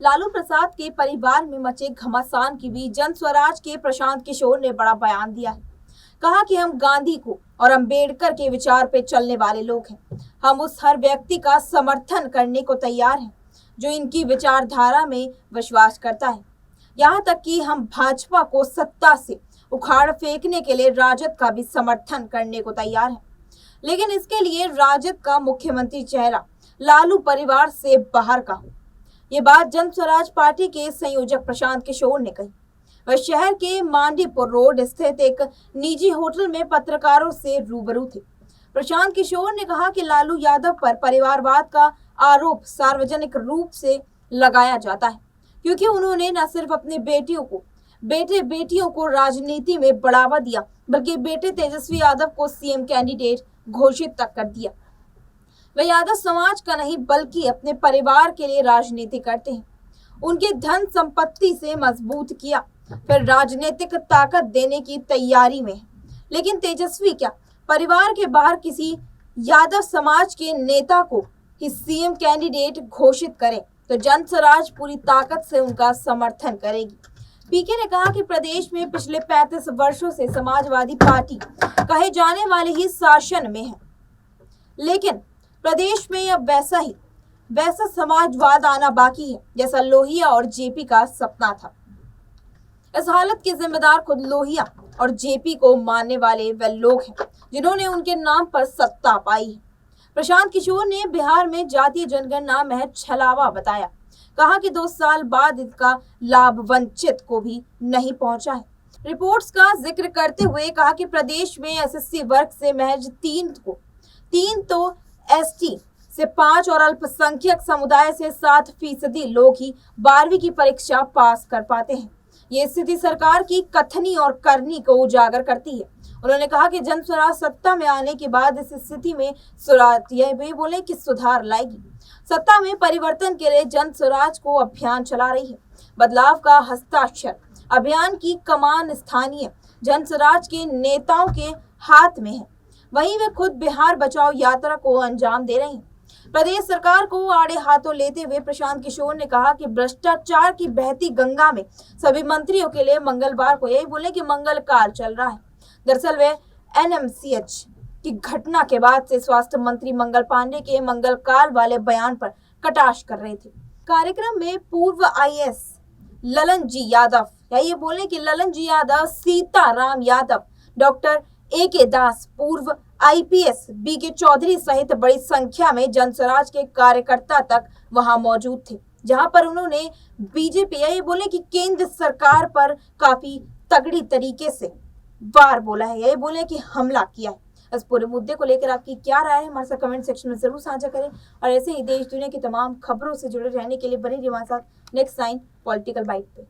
लालू प्रसाद के परिवार में मचे घमासान के बीच जन स्वराज के प्रशांत किशोर ने बड़ा बयान दिया है। कहा कि हम गांधी को और अंबेडकर के विचार पे चलने वाले लोग हैं। हम उस हर व्यक्ति का समर्थन करने को तैयार हैं जो इनकी विचारधारा में विश्वास करता है। यहाँ तक कि हम भाजपा को सत्ता से उखाड़ फेंकने के लिए राजद का भी समर्थन करने को तैयार हैं। लेकिन इसके लिए राजद का मुख्यमंत्री चेहरा लालू परिवार से बाहर का हो। ये बात जन स्वराज पार्टी के संयोजक प्रशांत किशोर ने कही। वह शहर के मांडीपुर रोड स्थित एक निजी होटल में पत्रकारों से रूबरू थे। प्रशांत किशोर ने कहा कि लालू यादव पर परिवारवाद का आरोप सार्वजनिक रूप से लगाया जाता है क्योंकि उन्होंने न सिर्फ अपने बेटे बेटियों को राजनीति में बढ़ावा दिया बल्कि बेटे तेजस्वी यादव को सीएम कैंडिडेट घोषित तक कर दिया। वे यादव समाज का नहीं बल्कि अपने परिवार के लिए राजनीति करते हैं। उनके धन संपत्ति से मजबूत किया, फिर राजनीतिक ताकत देने की तैयारी में है। लेकिन तेजस्वी क्या परिवार के बाहर किसी यादव समाज के नेता को ही सीएम कैंडिडेट घोषित करें तो जन स्वराज पूरी ताकत से उनका समर्थन करेगी। पीके ने कहा कि प्रदेश में पिछले 35 वर्षों से समाजवादी पार्टी कहे जाने वाले ही शासन में है, लेकिन प्रदेश में अब वैसा समाजवाद आना बाकी है जैसा लोहिया और जेपी का सपना था। इस हालत के जिम्मेदार खुद लोहिया और जेपी को मानने वाले वे लोग हैं जिन्होंने उनके नाम पर सत्ता पाई है। प्रशांत किशोर ने बिहार में जातीय जनगणना महज छलावा बताया। कहा कि 2 साल बाद इसका लाभ वंचित को भी नहीं पहुंचा है। रिपोर्ट्स का जिक्र करते हुए कहा कि प्रदेश में एसएससी वर्ग से महज 3 तो एसटी से 5 और अल्पसंख्यक समुदाय से 7% लोग ही 12वीं की परीक्षा पास कर पाते हैं। ये स्थिति सरकार की कथनी और करनी को उजागर करती है। उन्होंने कहा कि जन स्वराज सत्ता में आने के बाद इस स्थिति में यह भी बोले कि सुधार लाएगी। सत्ता में परिवर्तन के लिए जन स्वराज को अभियान चला रही है। बदलाव का हस्ताक्षर अभियान की कमान स्थानीय जन स्वराज के नेताओं के हाथ में है। वहीं वे खुद बिहार बचाओ यात्रा को अंजाम दे रहे हैं। प्रदेश सरकार को आड़े हाथों लेते हुए प्रशांत किशोर ने कहा कि भ्रष्टाचार की बहती गंगा में सभी मंत्रियों के लिए मंगलवार को यही बोले कि मंगल काल चल रहा है। दरअसल वे एनएमसीएच की घटना के बाद से स्वास्थ्य मंत्री मंगल पांडे के मंगल काल वाले बयान पर कटाक्ष कर रहे थे। कार्यक्रम में पूर्व आईएएस ललन जी यादव ये बोले कि ललन जी यादव, सीताराम यादव, डॉक्टर ए.के. दास, पूर्व आईपीएस बी.के. चौधरी सहित बड़ी संख्या में जन स्वराज के कार्यकर्ता तक वहां मौजूद थे, जहां पर उन्होंने बीजेपी ये बोले कि केंद्र सरकार पर काफी तगड़ी तरीके से वार बोला है, ये बोले कि हमला किया है। इस पूरे मुद्दे को लेकर आपकी क्या राय है हमारे साथ कमेंट सेक्शन में जरूर साझा करें और ऐसे ही देश दुनिया की तमाम खबरों से जुड़े रहने के लिए बने रहिए हमारे साथ नेक्स्ट 9 पॉलिटिकल बाइट पे।